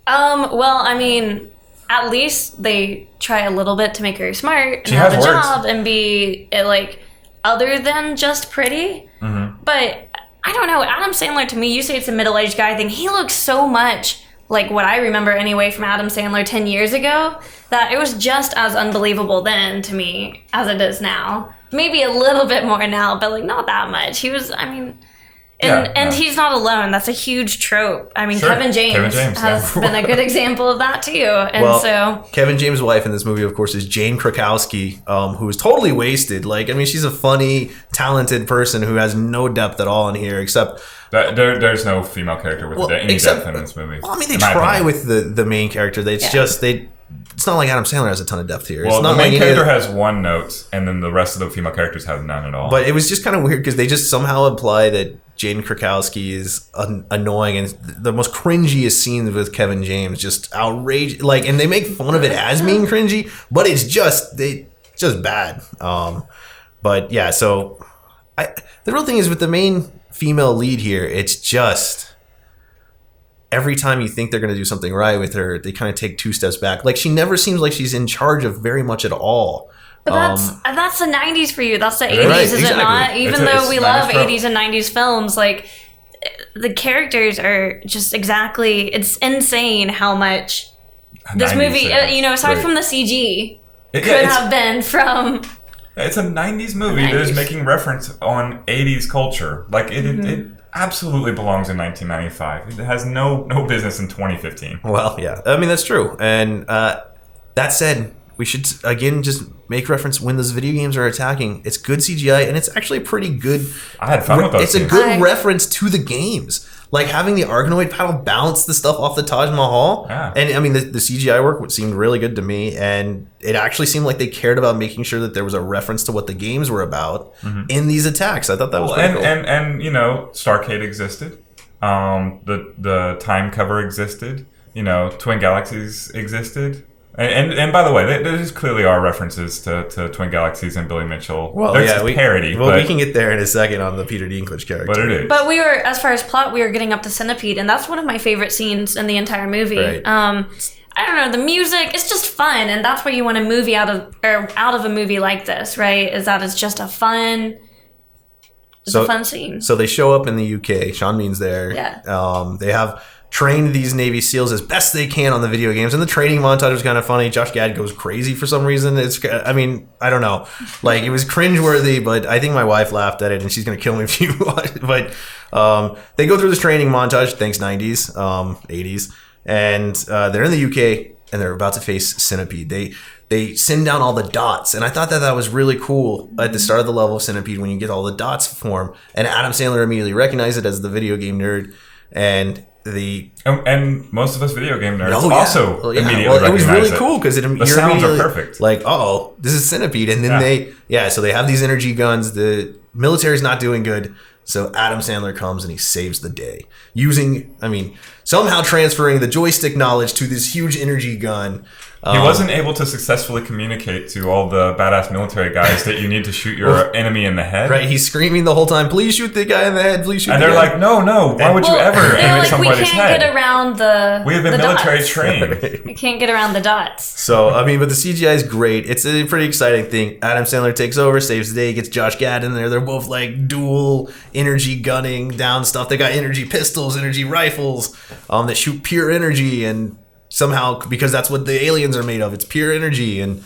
Well, I mean, at least they try a little bit to make her smart and she have a words. job and be like other than just pretty. Mm-hmm. But I don't know. Adam Sandler, to me, you say it's a middle-aged guy thing. He looks so much like what I remember anyway from Adam Sandler 10 years ago that it was just as unbelievable then to me as it is now. Maybe a little bit more now, but like not that much. He was, I mean... And he's not alone. That's a huge trope. I mean, sure. Kevin James has been a good example of that too. And Kevin James' wife in this movie, of course, is Jane Krakowski, who is totally wasted. Like, I mean, she's a funny, talented person who has no depth at all in here, except there's no female character with any depth in this movie. Well, I mean, they try with the main character. It's not like Adam Sandler has a ton of depth here. Well, the main character has one note, and then the rest of the female characters have none at all. But it was just kind of weird because they just somehow imply that Jaden Krakowski is annoying, and the most cringiest scenes with Kevin James, just outrageous. Like, and they make fun of it as being cringy, but it's just bad. But yeah, so the real thing is with the main female lead here, it's just every time you think they're going to do something right with her, they kind of take 2 steps back. Like, she never seems like she's in charge of very much at all. But that's the 90s for you. That's the 80s, right, is exactly. It not? Even though we love 80s and 90s films, like, the characters are just exactly... It's insane how much this movie, aside from the CG, could have been from... It's a 90s movie that is making reference on 80s culture. Like, it absolutely belongs in 1995. It has no business in 2015. Well, yeah. I mean, that's true. And that said... We should, again, just make reference when those video games are attacking. It's good CGI, and it's actually pretty good. I had fun with those. It's a good reference to the games. Like, having the Argonoid paddle bounce the stuff off the Taj Mahal. Yeah. And, I mean, the CGI work seemed really good to me, and it actually seemed like they cared about making sure that there was a reference to what the games were about in these attacks. I thought that was pretty cool. And Starcade existed. The time cover existed. Twin Galaxies existed. And by the way, there just clearly are references to Twin Galaxies and Billy Mitchell. Well, there's parody. Well, we can get there in a second on the Peter Dinklage character. But it is. But we were, as far as plot, we were getting up to Centipede, and that's one of my favorite scenes in the entire movie. Right. I don't know, the music, it's just fun, and that's what you want a movie out of a movie like this, right? Is that it's just a fun scene. So they show up in the UK. Sean Bean's there. Yeah. They have trained these Navy SEALs as best they can on the video games, and the training montage was kind of funny. Josh Gad goes crazy for some reason. I don't know, like, it was cringeworthy, but I think my wife laughed at it, and she's gonna kill me if you watch. But they go through this training montage, thanks 90s, 80s, and they're in the UK and they're about to face Centipede. They send down all the dots, and I thought that was really cool at the start of the level of Centipede when you get all the dots form, and Adam Sandler immediately recognized it as the video game nerd, and most of us video game nerds also immediately recognize it was really cool because the sounds are perfect. Like, oh, this is Centipede, and then so they have these energy guns. The military's not doing good, so Adam Sandler comes and he saves the day somehow transferring the joystick knowledge to this huge energy gun. He wasn't able to successfully communicate to all the badass military guys that you need to shoot your enemy in the head. Right, he's screaming the whole time, please shoot the guy in the head, please shoot the guy. And they're like, no, why would you ever aim at somebody's head? We can't get around we have been military trained. We can't get around the dots. So, but the CGI is great. It's a pretty exciting thing. Adam Sandler takes over, saves the day, gets Josh Gad in there. They're both like dual energy gunning down stuff. They got energy pistols, energy rifles that shoot pure energy, and somehow, because that's what the aliens are made of, it's pure energy, and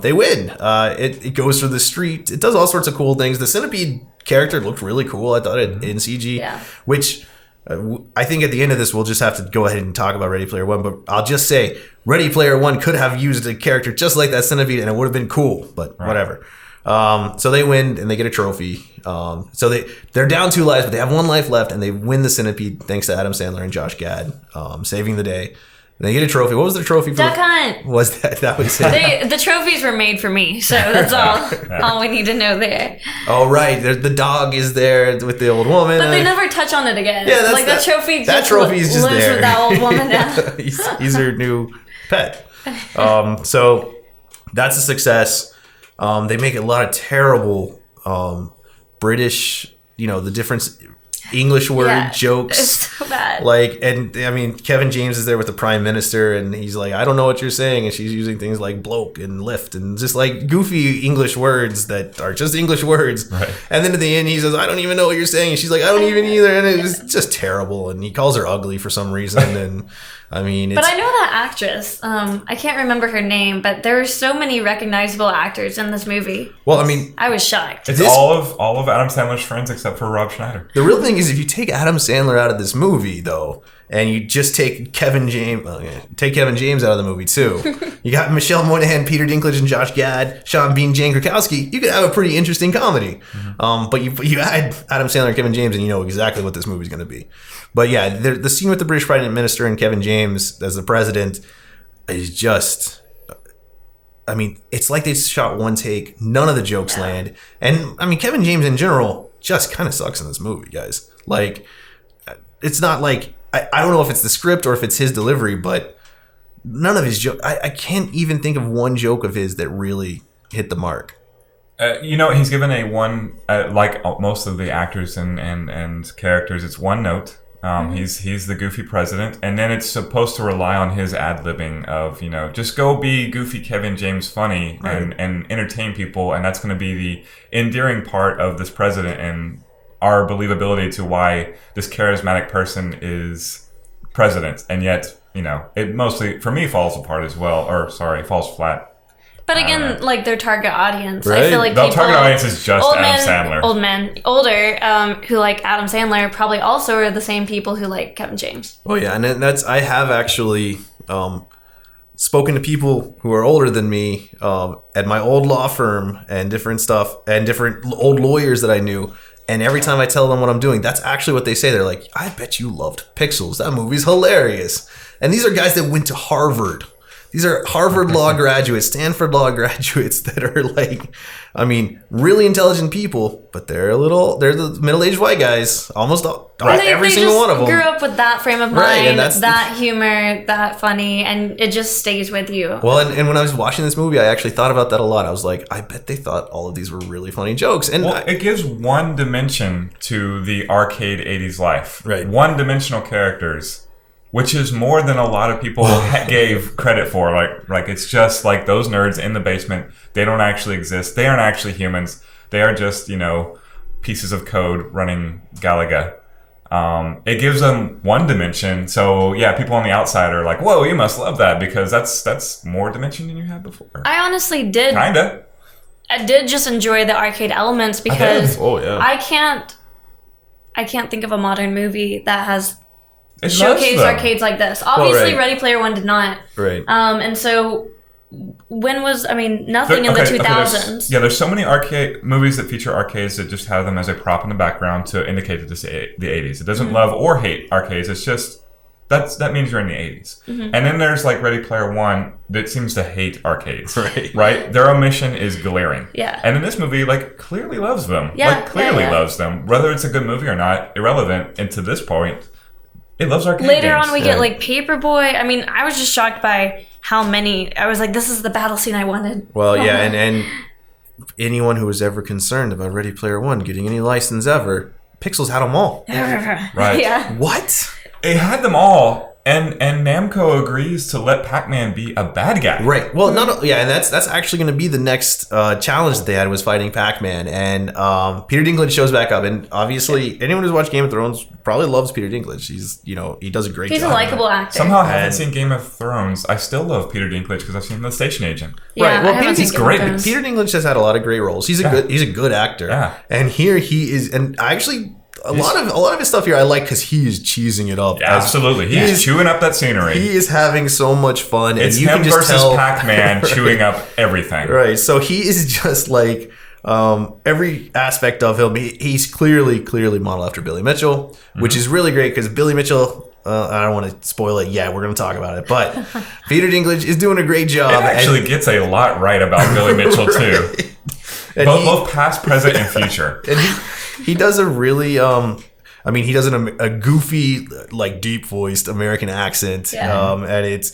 they win. It goes through the street. It does all sorts of cool things. The Centipede character looked really cool. I thought it in CG, which I think at the end of this, we'll just have to go ahead and talk about Ready Player One. But I'll just say, Ready Player One could have used a character just like that Centipede, and it would have been cool, but whatever. So they win, and they get a trophy. So they're down 2 lives, but they have 1 life left, and they win the Centipede thanks to Adam Sandler and Josh Gad saving the day. And they get a trophy. What was the trophy for? Duck hunt. Was that was it? The trophies were made for me, so that's all we need to know there. Oh, right. The dog is there with the old woman. But they never touch on it again. Yeah, that trophy that trophy's just lives there. With that old woman now. he's her new pet. So that's a success. They make a lot of terrible British, the difference English word jokes. It's so bad. Kevin James is there with the Prime Minister, and he's like, I don't know what you're saying, and she's using things like bloke and lift and just like goofy English words that are just English words. Right. And then at the end he says, I don't even know what you're saying, and she's like, I don't even either, and it was just terrible, and he calls her ugly for some reason. And but I know that actress. I can't remember her name, but there are so many recognizable actors in this movie. Well, I was shocked. It's all of Adam Sandler's friends except for Rob Schneider. The real thing is, if you take Adam Sandler out of this movie, though, and you just take Kevin James out of the movie too, you got Michelle Monaghan, Peter Dinklage, and Josh Gad, Sean Bean, Jane Krakowski. You could have a pretty interesting comedy. But you add Adam Sandler and Kevin James, and you know exactly what this movie's going to be. But yeah, the scene with the British Prime Minister and Kevin James as the president is just... it's like they shot one take. None of the jokes land. And, Kevin James in general, just kind of sucks in this movie, guys. Like, it's not like I don't know if it's the script or if it's his delivery, but none of his jokes. I can't even think of one joke of his that really hit the mark. He's given a one like most of the actors and characters. It's one note. He's the goofy president, and then it's supposed to rely on his ad-libbing of, just go be goofy Kevin James funny and entertain people, and that's going to be the endearing part of this president and our believability to why this charismatic person is president. And yet, it mostly, for me, falls apart as well, falls flat. But again, like their target audience, right. I feel like the target audience is just Adam Sandler. Older, who like Adam Sandler, probably also are the same people who like Kevin James. Oh yeah, and I have actually spoken to people who are older than me at my old law firm and different stuff and different old lawyers that I knew. And every time I tell them what I'm doing, that's actually what they say. They're like, I bet you loved Pixels. That movie's hilarious. And these are guys that went to Harvard. These are Harvard law graduates, Stanford law graduates that are like, really intelligent people, but they're the middle-aged white guys, almost every single one of them. Grew up with that frame of mind, that humor, that funny, and it just stays with you. Well, and when I was watching this movie, I actually thought about that a lot. I was like, I bet they thought all of these were really funny jokes. And it gives one dimension to the arcade 80s life. Right. One-dimensional characters. Which is more than a lot of people gave credit for. Like it's just like those nerds in the basement. They don't actually exist. They aren't actually humans. They are just, pieces of code running Galaga. It gives them one dimension. So yeah, people on the outside are like, whoa, you must love that because that's more dimension than you had before. I honestly did. Kinda. I did just enjoy the arcade elements because I can't think of a modern movie that has showcase arcades like this. Obviously, Ready Player One did not. Right. And so nothing in the 2000s. There's so many arcade movies that feature arcades that just have them as a prop in the background to indicate that this is the 80s. It doesn't love or hate arcades. It's just that means you're in the 80s. Mm-hmm. And then there's like Ready Player One that seems to hate arcades. Right? Their omission is glaring. Yeah. And in this movie, clearly loves them. Yeah. Loves them. Whether it's a good movie or not, irrelevant. And to this point, it loves arcade Later games. on, we get Paperboy. I was just shocked by how many. I was like, this is the battle scene I wanted. Well, yeah, and anyone who was ever concerned about Ready Player One getting any license ever, Pixels had them all. Right. Yeah. What? It had them all. And Namco agrees to let Pac-Man be a bad guy. Right. Well, and that's actually going to be the next challenge that they had was fighting Pac-Man. And Peter Dinklage shows back up. And obviously, anyone who's watched Game of Thrones probably loves Peter Dinklage. He's, he does a great job. He's a likable actor. Somehow I haven't seen Game of Thrones. I still love Peter Dinklage because I've seen The Station Agent. Yeah, right. Well, he's great. Peter Dinklage has had a lot of great roles. He's a good actor. Yeah. And here he is. And I actually... A lot of his stuff here I like because he is cheesing it up. Yeah, absolutely. He's chewing up that scenery. He is having so much fun. It's and you him can just versus tell, Pac-Man chewing up everything. Right. So he is just like every aspect of him. He's clearly modeled after Billy Mitchell, which is really great because Billy Mitchell... I don't want to spoil it. Yeah, we're going to talk about it. But Peter Dinklage is doing a great job. It actually gets a lot right about Billy Mitchell, too. Both past, present, and future. And he does a really, he does a goofy, deep-voiced American accent. Yeah. And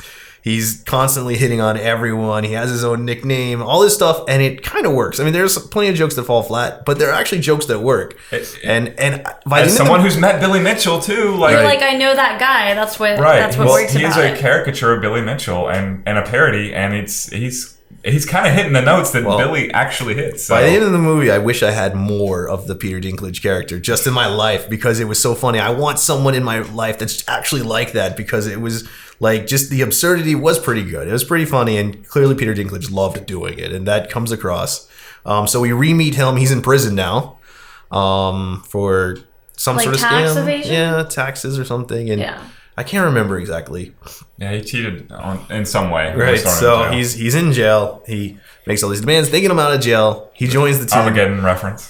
he's constantly hitting on everyone. He has his own nickname, all this stuff, and it kind of works. There's plenty of jokes that fall flat, but there are actually jokes that work. And by as someone who's met Billy Mitchell too, you're like, I know that guy. That's what works about it. He is a caricature of Billy Mitchell and a parody, and he's kind of hitting the notes that Billy actually hits. So. By the end of the movie, I wish I had more of the Peter Dinklage character just in my life because it was so funny. I want someone in my life that's actually like that because it was just the absurdity was pretty good. It was pretty funny, and clearly Peter Dinklage loved doing it, and that comes across. So we re-meet him. He's in prison now for some sort of tax scam. Evasion? Yeah, taxes or something. And I can't remember exactly. Yeah, he cheated in some way. Right, so he's in jail. He makes all these demands. They get him out of jail. He joins the team. Armageddon reference.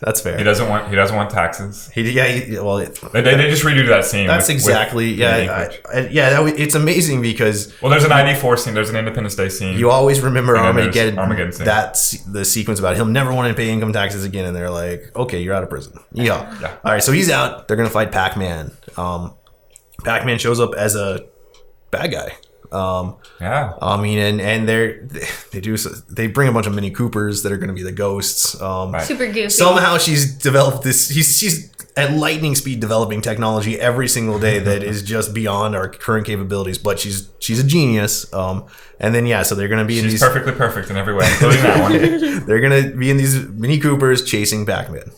That's fair. He doesn't want taxes. They just redo that scene. That's exactly it's amazing because there's an ID4 scene. There's an Independence Day scene. You always remember Armageddon scene. That's the sequence about he'll never want to pay income taxes again, and they're like, okay, you're out of prison. Yeah. All right, so he's out. They're gonna fight Pac-Man. Pac-Man shows up as a bad guy. I mean, and they bring a bunch of Mini Coopers that are going to be the ghosts. Super goofy. Somehow she's developed this. She's at lightning speed developing technology every single day that is just beyond our current capabilities. But she's a genius. And then so they're going to be in these perfectly perfect in every way, including that one. They're going to be in these Mini Coopers chasing Pac-Man.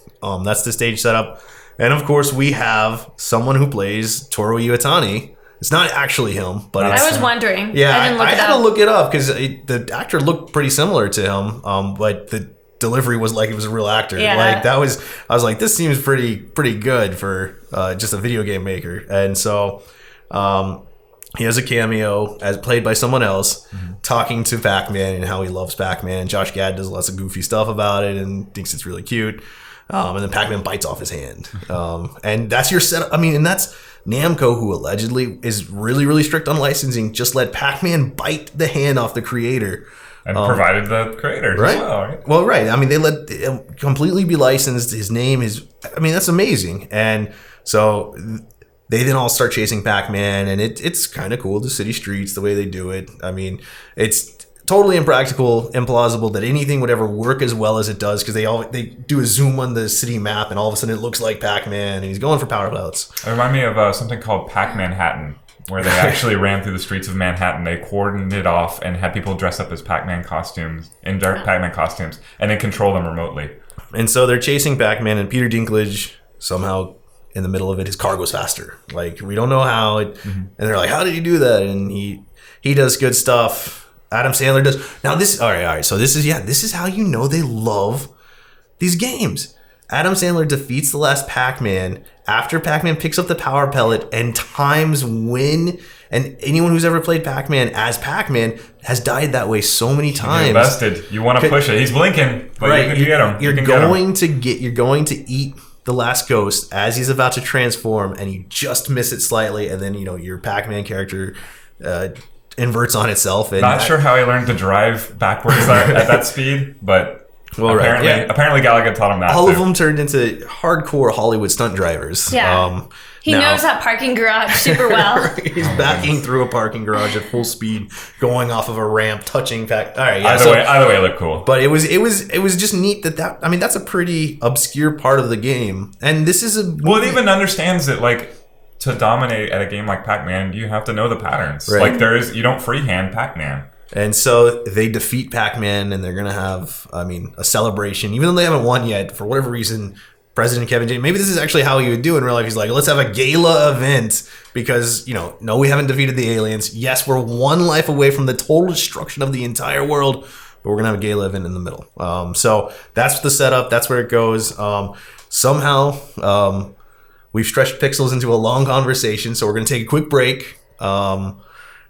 That's the stage setup, and of course we have someone who plays Toru Iwatani. It's not actually him, but I was wondering. Yeah, I had to look it up because the actor looked pretty similar to him, but the delivery was like it was a real actor. Yeah. I was like, this seems pretty good for just a video game maker. And so he has a cameo as played by someone else talking to Pac-Man and how he loves Pac-Man. Josh Gad does lots of goofy stuff about it and thinks it's really cute. And then Pac-Man bites off his hand. And that's your setup. I mean, and that's Namco, who allegedly is really, really strict on licensing, just let Pac-Man bite the hand off the creator. And provided the creators right? As well, right? Well, right. I mean, they let it completely be licensed. His name is, I mean, that's amazing. And so they then all start chasing Pac-Man, and it's kind of cool, the city streets, the way they do it. I mean, it's totally impractical, implausible that anything would ever work as well as it does because they do a zoom on the city map and all of a sudden it looks like Pac-Man and he's going for power clouds. It reminded me of something called Pac-Manhattan, where they actually ran through the streets of Manhattan. They cordoned it off and had people dress up as Pac-Man costumes, in dark Pac-Man costumes, and then control them remotely. And so they're chasing Pac-Man, and Peter Dinklage somehow in the middle of it, his car goes faster. Like, we don't know how. And they're like, how did he do that? And he does good stuff. Adam Sandler does. Now this, all right. So this is how you know they love these games. Adam Sandler defeats the last Pac-Man after Pac-Man picks up the power pellet and times when, and anyone who's ever played Pac-Man as Pac-Man has died that way so many times. You're invested. You want to push it. He's blinking, but right. You get him. You're going to eat the last ghost as he's about to transform, and you just miss it slightly, and then your Pac-Man character inverts on itself. And not sure how he learned to drive backwards at that speed, but apparently Gallagher taught him that. All of them turned into hardcore Hollywood stunt drivers. Yeah. He knows that parking garage super well. He's backing through a parking garage at full speed, going off of a ramp, touching Pac. All right, yeah. Either way, it looked cool. But it was just neat that I mean, that's a pretty obscure part of the game, and this is it even understands that, like, to dominate at a game like Pac-Man, you have to know the patterns. Right. Like, you don't freehand Pac-Man. And so they defeat Pac-Man, and they're going to have, a celebration. Even though they haven't won yet, for whatever reason, President Kevin James, maybe this is actually how he would do in real life. He's like, let's have a gala event because, no, we haven't defeated the aliens. Yes, we're one life away from the total destruction of the entire world, but we're going to have a gala event in the middle. So that's the setup. That's where it goes. Somehow... we've stretched Pixels into a long conversation, so we're going to take a quick break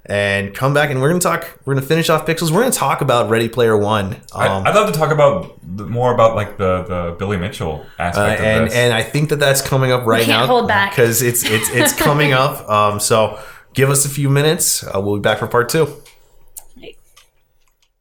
and come back, and we're going to finish off Pixels. We're going to talk about Ready Player One. I'd love to talk more about like the Billy Mitchell aspect of this. And I think that's coming up right now. Can't hold back. Because it's coming up. So give us a few minutes. We'll be back for part 2.